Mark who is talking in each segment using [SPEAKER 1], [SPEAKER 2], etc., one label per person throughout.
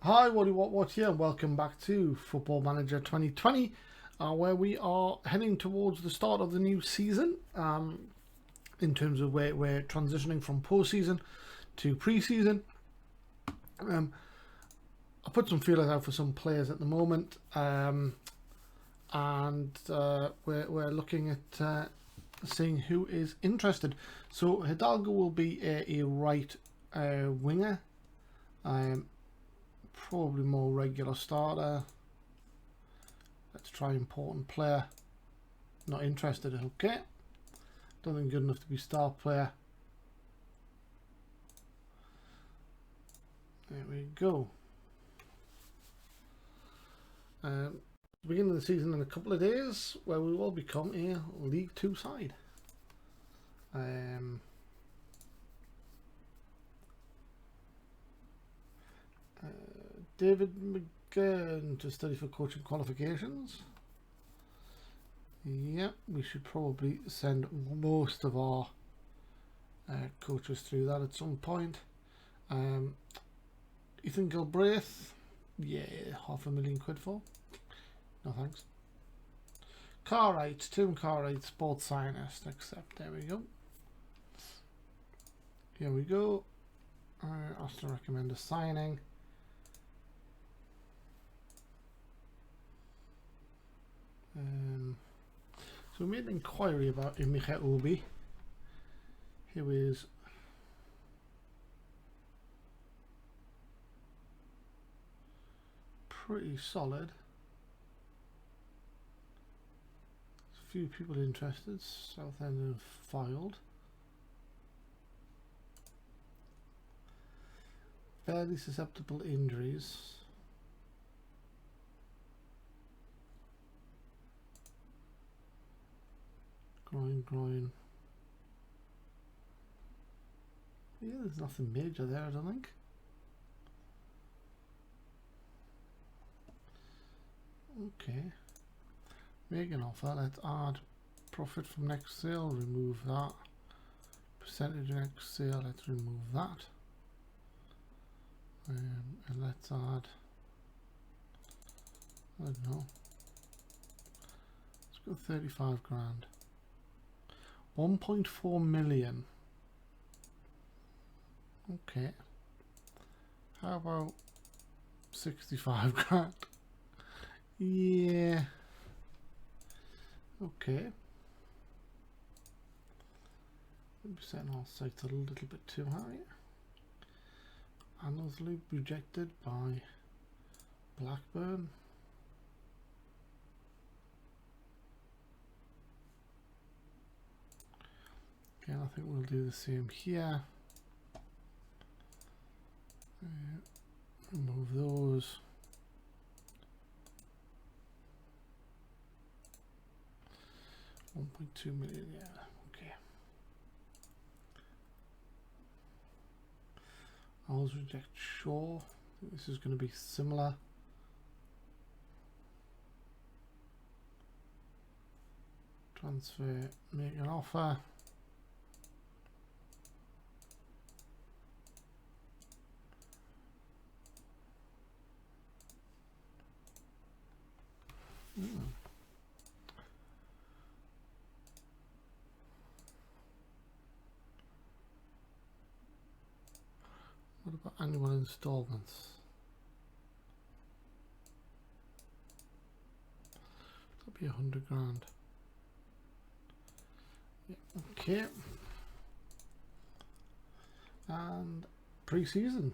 [SPEAKER 1] Hi, what here? Welcome back to Football Manager 2020, where we are heading towards the start of the new season. In terms of where we're transitioning from postseason to pre-season. I put some feelers out for some players at the moment, and we're looking at seeing who is interested. So Hidalgo will be a right winger. Probably more regular starter. Let's try important player. Not interested. Okay. Don't think good enough to be star player. There we go. Beginning of the season in a couple of days, where we will become a League Two side. David McGurn to study for coaching qualifications. Yeah, we should probably send most of our coaches through that at some point. Ethan Gilbraith, yeah, £500,000 for. No thanks. Cartwright, Tim Cartwright, Sports Scientist, accept. There we go. Here we go. Asked to recommend a signing. So we made an inquiry about Emeka Obi, who is pretty solid. There's a few people interested. Southend have filed. Fairly susceptible to injuries. Groin. Yeah, there's nothing major there, I don't think. Okay. Make an offer. Let's add profit from next sale. Remove that. Percentage of next sale. Let's remove that. And let's add, I don't know. Let's go 35 grand. 1.4 million. Okay. How about 65 grand? Yeah. Okay. Maybe setting our sights a little bit too high. Annesley rejected by Blackburn. Okay, I think we'll do the same here. Remove those. $1.2 million, yeah, okay. I'll reject Shaw. I think this is going to be similar. Transfer, make an offer. What about annual installments? That'll be 100 grand. Yeah, okay. And pre-season.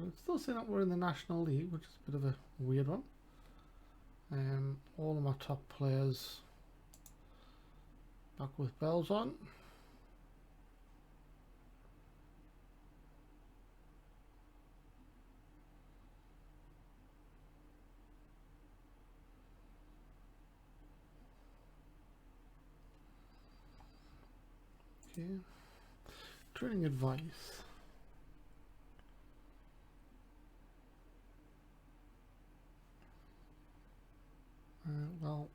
[SPEAKER 1] It's still saying that we're in the National League, which is a bit of a weird one. All of my top players back with bells on. Okay. Training advice. Well,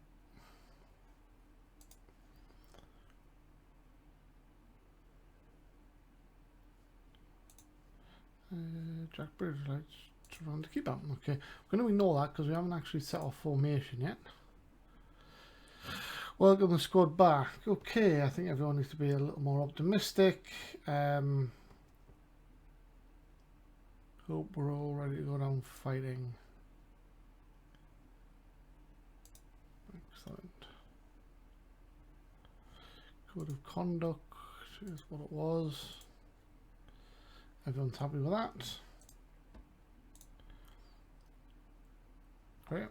[SPEAKER 1] Jack Bridge likes to run to keep out. Okay, we're going to ignore that because we haven't actually set our formation yet. Welcome the squad back. Okay, I think everyone needs to be a little more optimistic. Hope we're all ready to go down fighting. Excellent. Code of conduct is what it was. Everyone's happy with that. Great.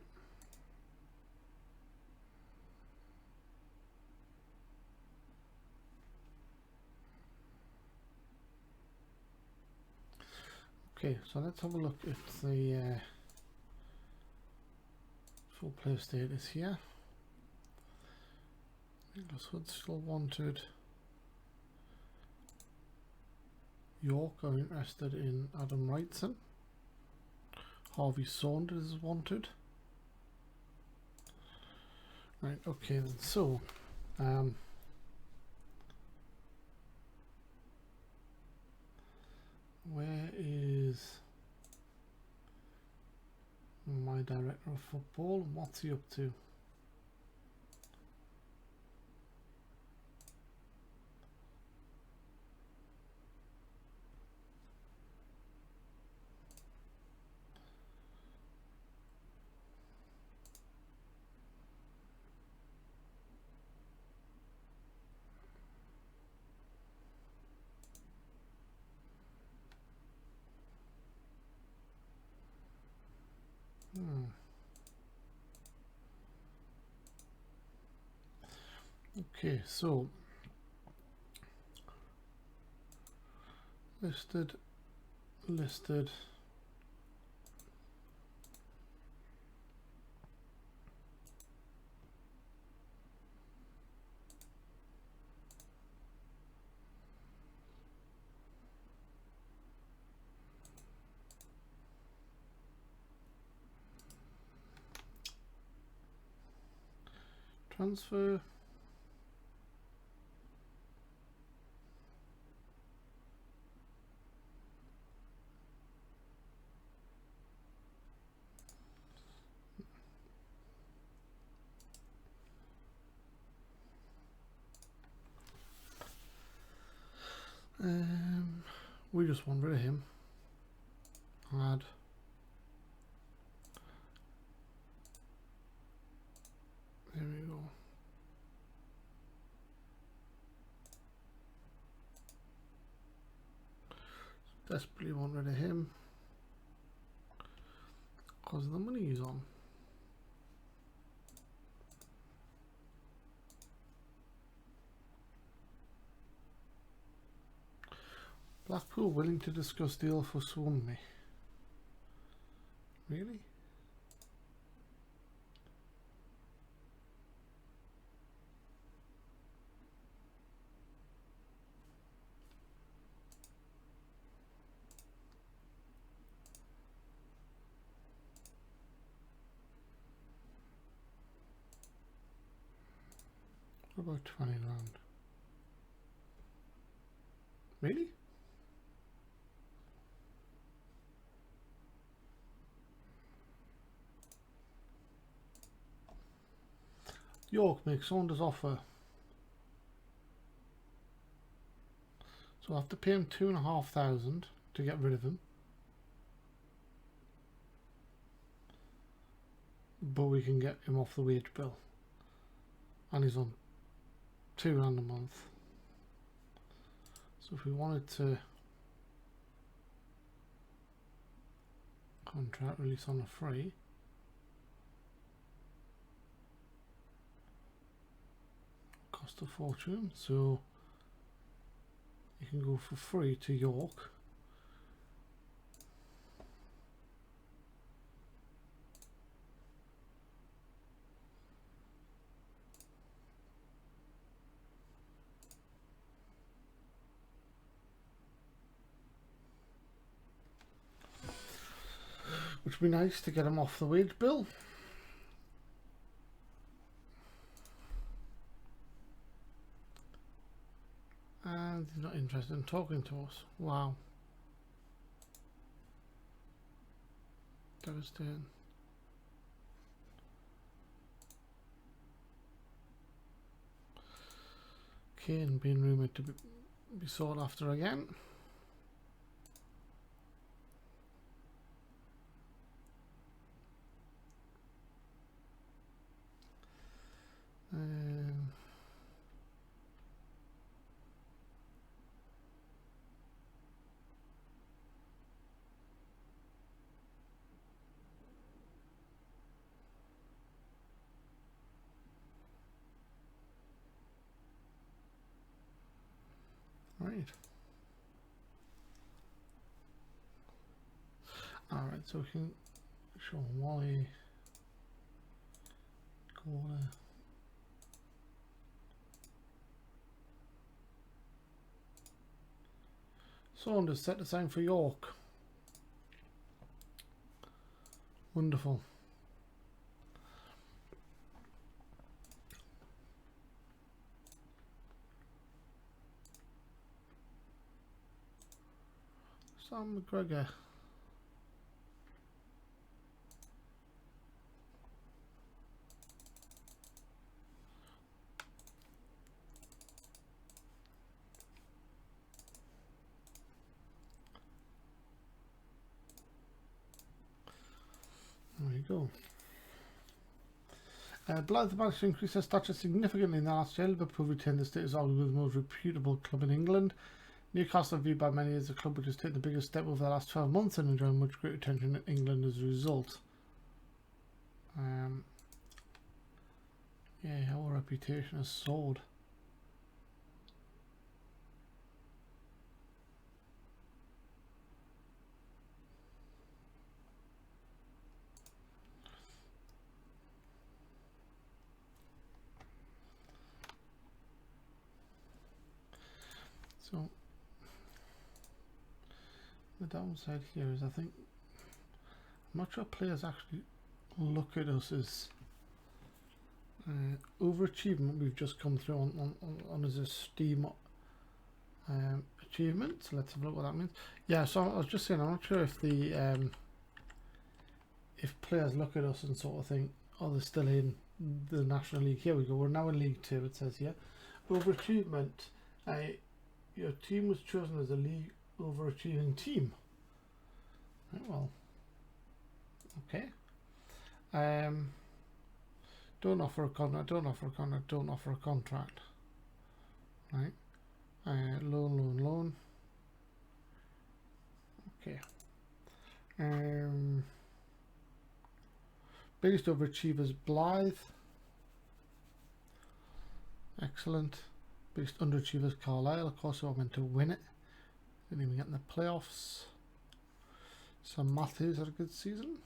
[SPEAKER 1] Okay, so let's have a look at the full play status here. Nicholas Hood still wanted. York are interested in Adam Wrightson. Harvey Saunders is wanted. Right, okay then, so where is my director of football and what's he up to? Okay, so listed. Transfer. We just want rid of him. Add. There we go. Desperately want rid of him because of the money he's on. Blackpool willing to discuss deal for Swansea. Really? What about 20 grand? Really? York makes Saunders offer. So I have to pay him 2,500 to get rid of him. But we can get him off the wage bill. And he's on £2 grand a month. So if we wanted to contract release on a free, cost a fortune, so you can go for free to York. Which would be nice to get him off the wage bill. And he's not interested in talking to us. Wow. Devastating. Kane being rumoured to be sought after again. Right. Alright, so we can show Wally, Corner. Saunders set the sign for York. Wonderful. Sam McGregor. There you go. Blyth Spartans increased their stature significantly in the last year. Liverpool retained the status of arguably the most reputable club in England. Newcastle are viewed by many as a club which has taken the biggest step over the last 12 months and enjoying much greater attention in England as a result. Yeah, our reputation has soared. So the downside here is I think I'm not sure players actually look at us as overachievement. We've just come through on as a STEAM achievement. So let's have a look what that means. Yeah, so I was just saying I'm not sure if the if players look at us and sort of think, oh, they're still in the National League. Here we go, we're now in League 2, it says here. Overachievement. Your team was chosen as a league overachieving team. Right, well, okay. Don't offer a contract, don't offer a contract, don't offer a contract. Right. Loan. Okay. Biggest overachievers, Blyth. Excellent. Biggest underachievers, Carlisle. Of course, they were meant to win it. Didn't even get in the playoffs. Sam Matthews had a good season.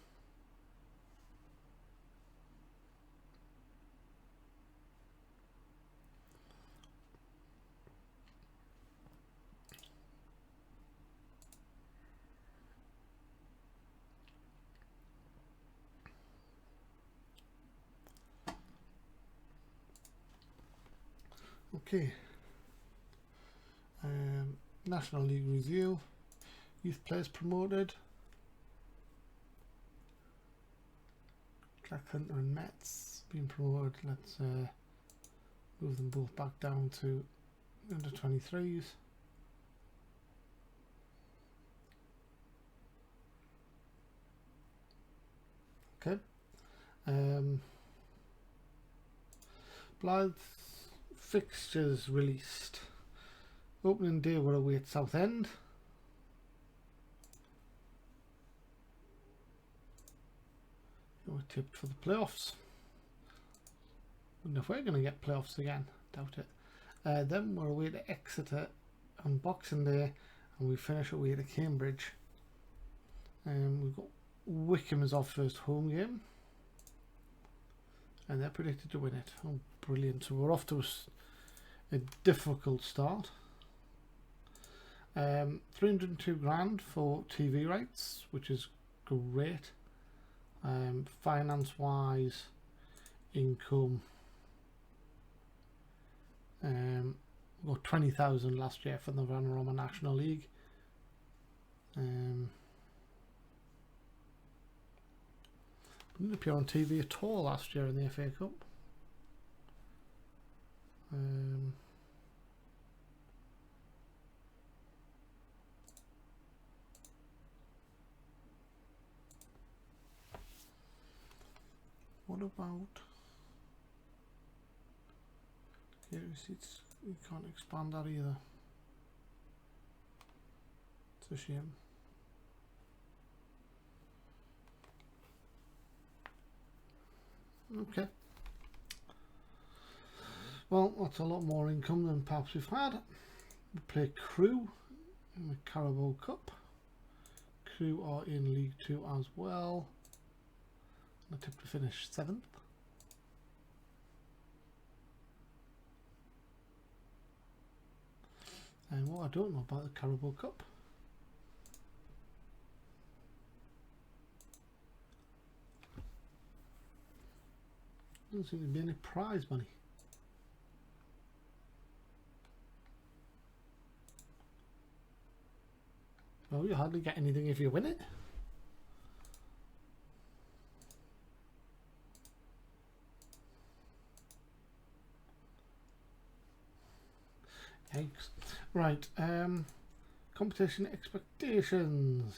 [SPEAKER 1] Okay. National League review. Youth players promoted. Jack Hunter and Metz being promoted. Let's move them both back down to under 23s. Okay. Blyth fixtures released. Opening day we're away at Southend. We're tipped for the playoffs. Wonder if we're going to get playoffs again. Doubt it. Then we're away to Exeter on Boxing Day, and we finish away to Cambridge. We've got Wickham as our first home game, and they're predicted to win it. Oh, brilliant! So we're off to a difficult start. 302 grand for TV rights, which is great. Finance wise, income, we got 20,000 last year for the Vanarama National League. Didn't appear on TV at all last year in the FA Cup. What about receipts? You can't expand that either. It's a shame. Okay. Well, that's a lot more income than perhaps we've had. We play Crew in the Carabao Cup. Crew are in League 2 as well. I tip to finish 7th. And what I don't know about the Carabao Cup. Doesn't seem to be any prize money. Well, you hardly get anything if you win it. Yikes. Right, competition expectations.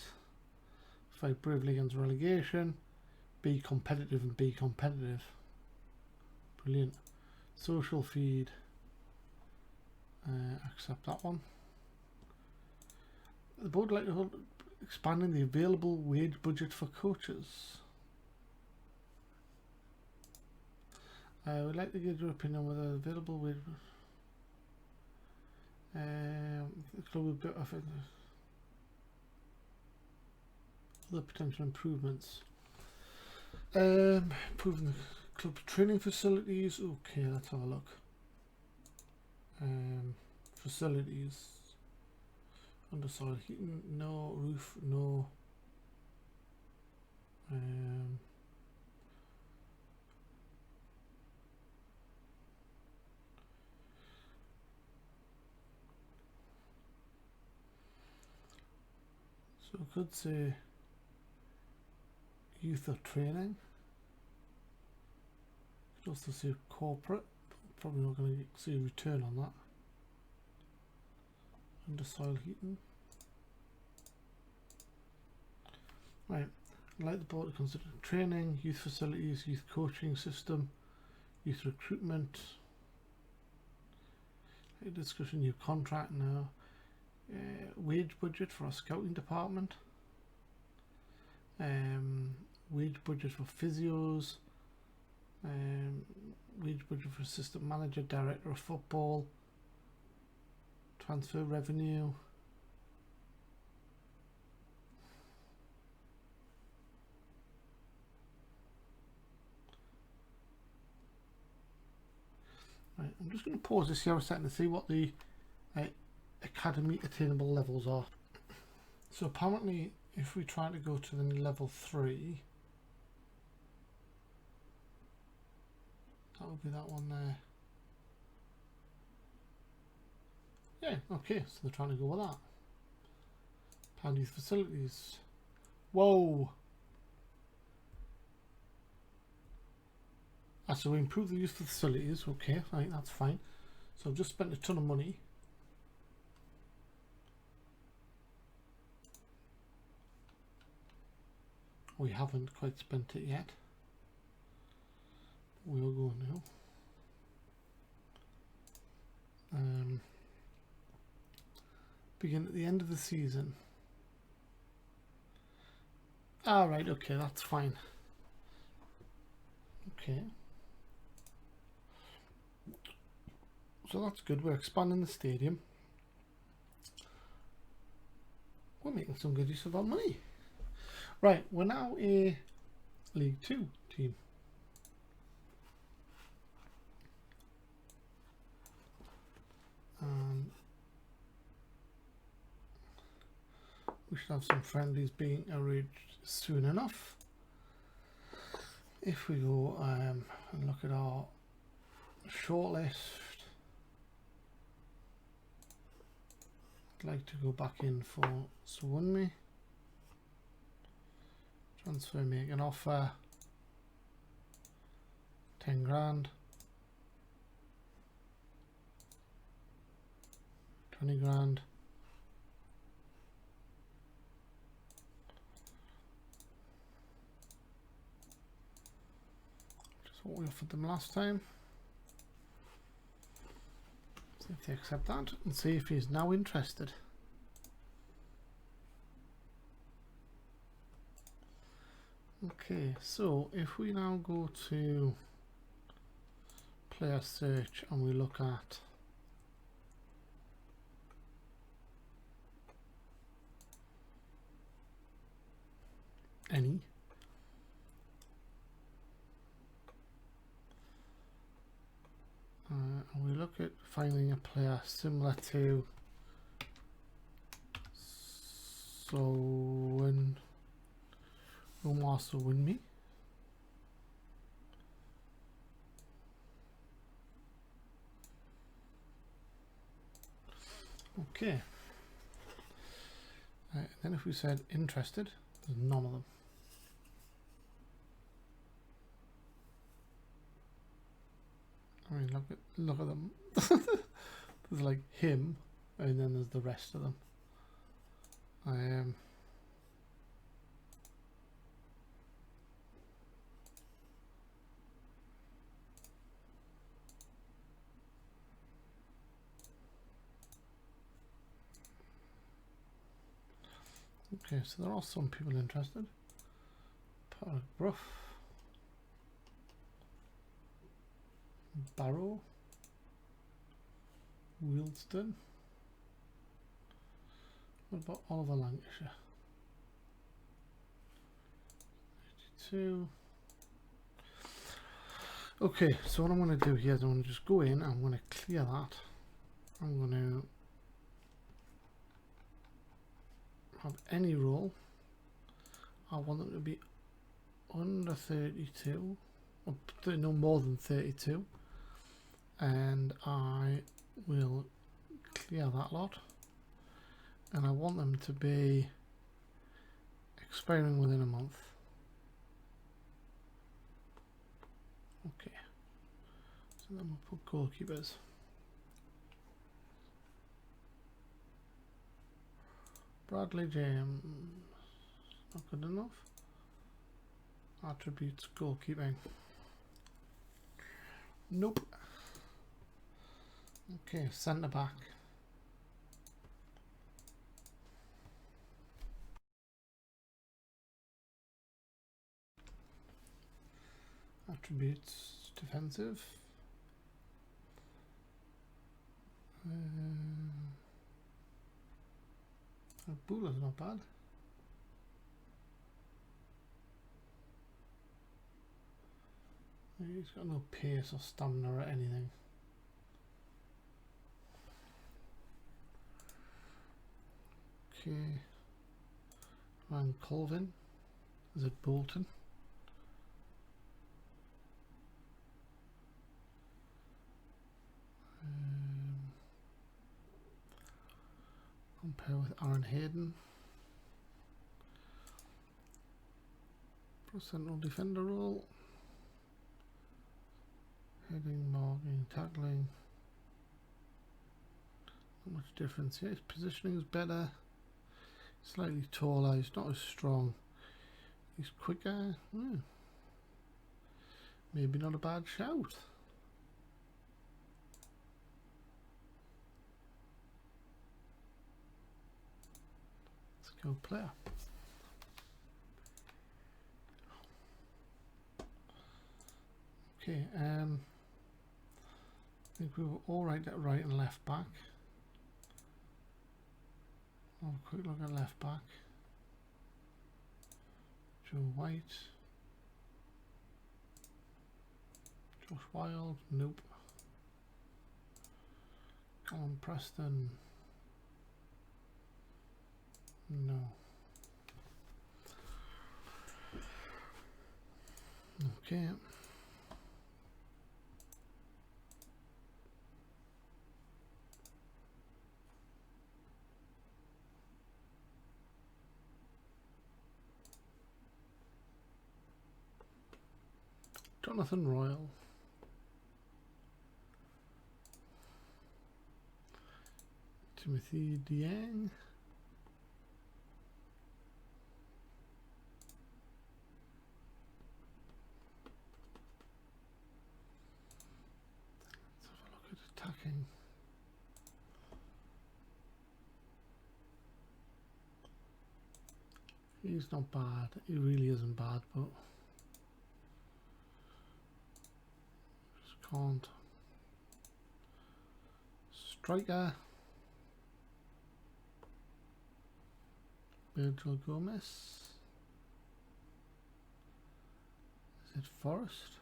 [SPEAKER 1] Fight bravely against relegation. Be competitive and be competitive. Brilliant. Social feed. Accept that one. The board would like to hold expanding the available wage budget for coaches. We'd like to get your opinion whether available wage. The club will be offered other potential improvements. Improving the club's training facilities. Okay, let's have a look. Facilities. Undersoil heating, no. Roof, no. So I could say youth or training. Could also say corporate. Probably not going to see a return on that. Under soil heating. Right, I'd like the board to consider training, youth facilities, youth coaching system, youth recruitment. A discussion new contract now. Wage budget for our scouting department. Wage budget for physios. Wage budget for assistant manager, director of football. Transfer revenue. Right, I'm just going to pause this here a second to see what the academy attainable levels are. So apparently if we try to go to the level 3, that would be that one there. Yeah, okay, so they're trying to go with that. Planned youth facilities. Whoa! So we improve the youth facilities. Okay, right, that's fine. So I've just spent a ton of money. We haven't quite spent it yet. We'll go now. Begin at the end of the season. Ah, right, okay, that's fine. Okay. So that's good. We're expanding the stadium. We're making some good use of our money. Right, we're now a League 2 team. We should have some friendlies being arranged soon enough. If we go and look at our shortlist, I'd like to go back in for Swunmi. Transfer, make an offer. 10 grand, 20 grand, which is what we offered them last time. See if they accept that and see if he's now interested. Okay, so if we now go to player search and we look at any, and we look at finding a player similar to Omar Sowinmi. Okay. Then if we said interested, there's none of them. I mean, look at them. There's like him, and then there's the rest of them. Okay, so there are some people interested. Bruff, Barrow, Wilston. What about Oliver Lancashire? 82. Okay, so what I'm going to do here is I'm going to just go in, I'm going to clear that. I'm going to have any role. I want them to be under 32, or no more than 32, and I will clear that lot, and I want them to be expiring within a month. Okay, so then we'll put goalkeepers. Bradley James, not good enough. Attributes, goalkeeping. Nope. Okay, centre back. Attributes, defensive. Bula's not bad. He's got no pace or stamina or anything. Okay. Ryan Colvin. Is it Bolton? Compare with Aaron Hayden. Central defender role. Heading, marking, tackling. Not much difference here. His positioning is better. Slightly taller. He's not as strong. He's quicker. Maybe not a bad shout. Let's go player. Okay, I think we were all right at right and left back. Have a quick look at left back. Joe White. Josh Wild, nope. Callum Preston, no. Okay. Jonathan Royal. Timothy Dieng. Let's have a look at attacking. He's not bad. He really isn't bad, but just can't. Striker. Virgil Gomez. Is it Forrest?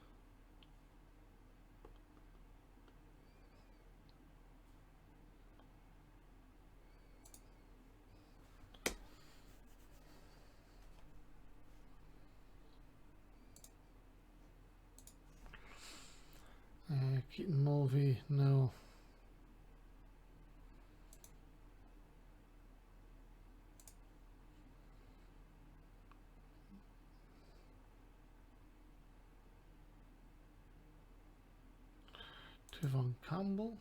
[SPEAKER 1] Keaton Mulvey, no. Tevon Campbell.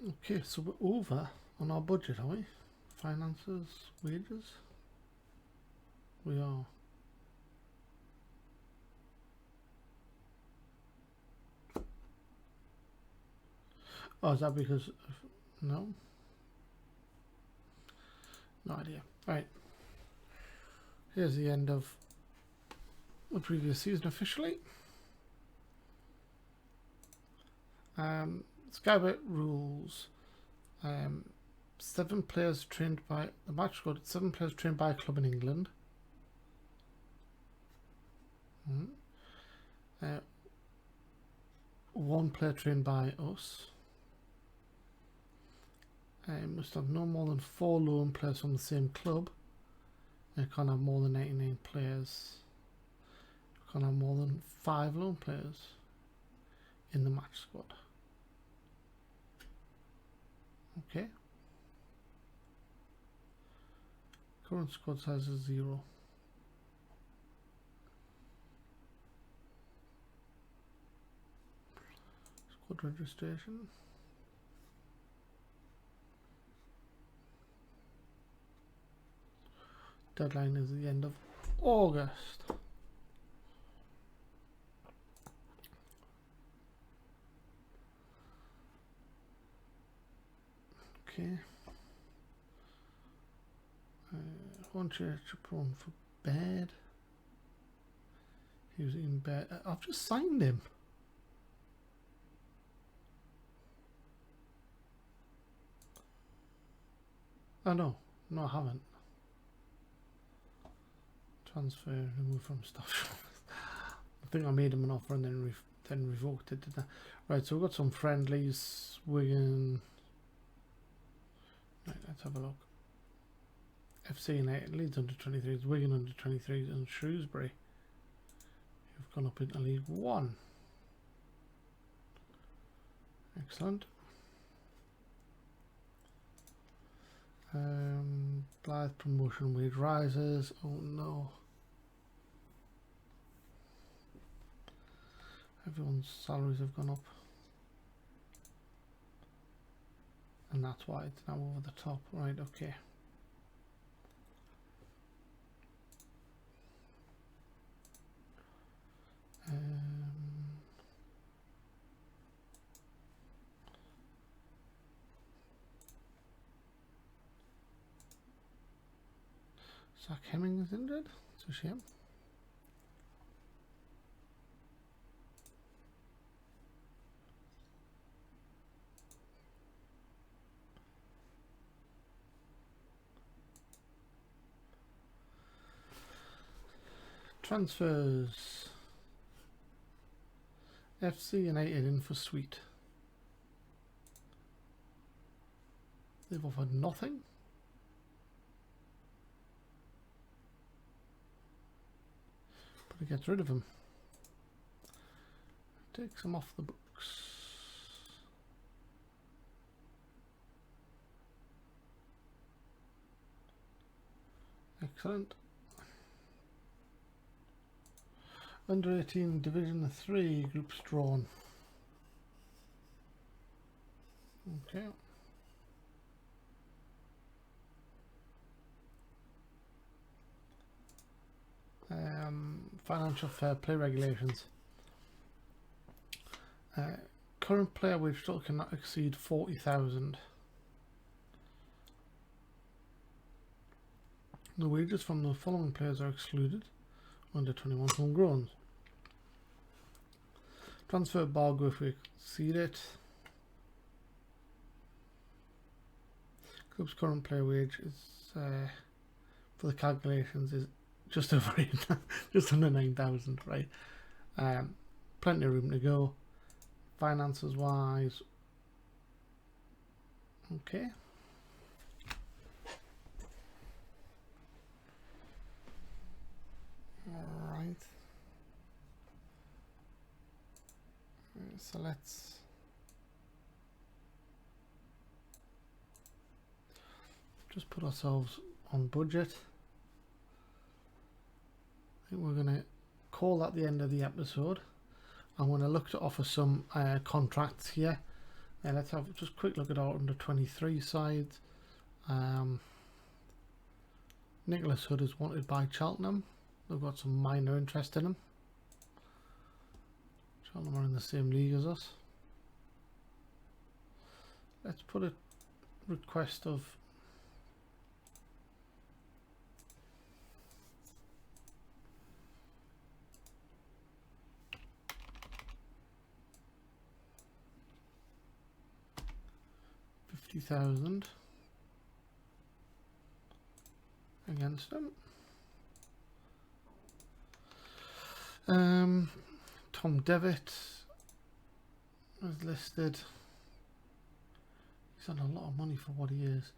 [SPEAKER 1] Okay, so we're over on our budget, are we? Finances, wages? We are. Oh, is that because of, no? No idea. Right. Here's the end of the previous season officially. Skybet rules. 7 players trained by the match squad. 7 players trained by a club in England. 1 player trained by us. Must have no more than 4 loan players from the same club. And can't have more than 99 players. Can't have more than 5 loan players in the match squad. Okay. Current squad size is 0. Squad registration. Deadline is the end of August. Okay. One church prone for bed. He was in bed. I've just signed him. Oh no, no I haven't. Transfer, remove from stuff. I think I made him an offer and then revoked it, didn't I? Right, so we've got some friendlies. Wigan. Right, let's have a look. FC United, Leeds under 23s, Wigan under 23s, and Shrewsbury, who've gone up into League One. Excellent. Blyth promotion wage rises. Oh no. Everyone's salaries have gone up. And that's why it's now over the top. Right, okay. Zach Hemming is injured. It's a shame. Transfers. FC United in for Sweet. They've offered nothing. But it gets rid of him. Takes him off the books. Excellent. Under 18 Division 3 groups drawn. Okay. Financial fair play regulations. Current player wage still cannot exceed 40,000. The wages from the following players are excluded. Under 21 homegrowns. Transfer embargo if we exceed it. Club's current player wage is for the calculations is just over just under 9,000, right? Plenty of room to go. Finances wise, okay. All right. So let's just put ourselves on budget. I think we're going to call that the end of the episode. I'm going to look to offer some contracts here. Let's have just a quick look at our under 23 side. Nicholas Hood is wanted by Cheltenham. They've got some minor interest in him. Cheltenham are in the same league as us. Let's put a request of $50,000 against him. Tom Devitt was listed. He's on a lot of money for what he is.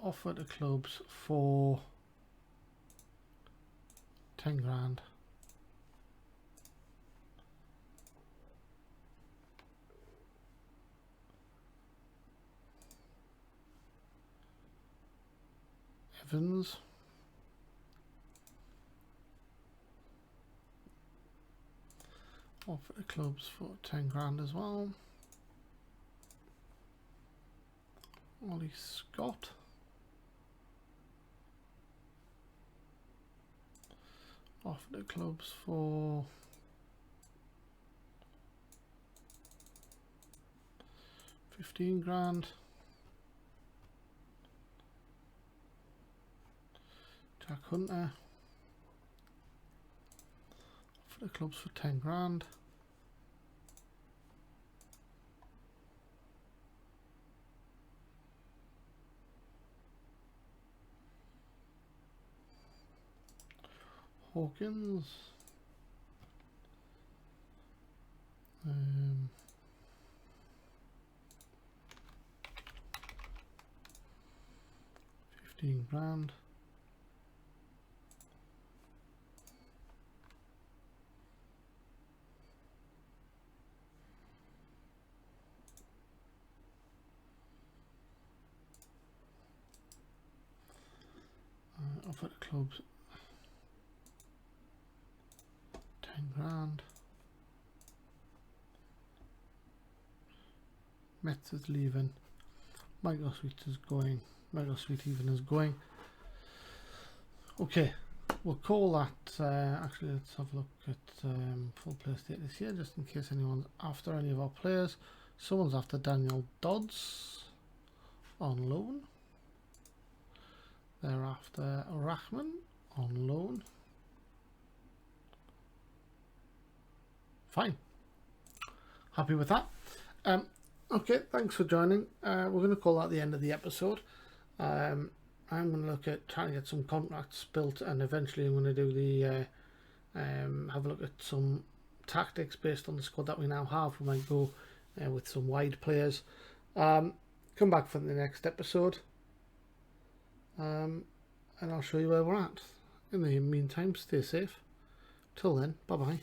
[SPEAKER 1] Offered to clubs for 10 grand. Evans. Offer the clubs for 10 grand as well. Ollie Scott. Offer the clubs for 15 grand. Jack Hunter. Offer the clubs for 10 grand. Hawkins. $15 grand. Offer the clubs 10 grand. Metz is leaving. Michael Sweet is going. Michael Sweet even is going. Okay, we'll call that. Actually, let's have a look at full player status here, just in case anyone's after any of our players. Someone's after Daniel Dodds on loan. They're after Rachman on loan. Fine. Happy with that. Okay, thanks for joining. We're going to call that the end of the episode. I'm going to look at trying to get some contracts built, and eventually I'm going to do the have a look at some tactics based on the squad that we now have. We might go with some wide players. Come back for the next episode, and I'll show you where we're at. In the meantime, stay safe. Till then, bye bye.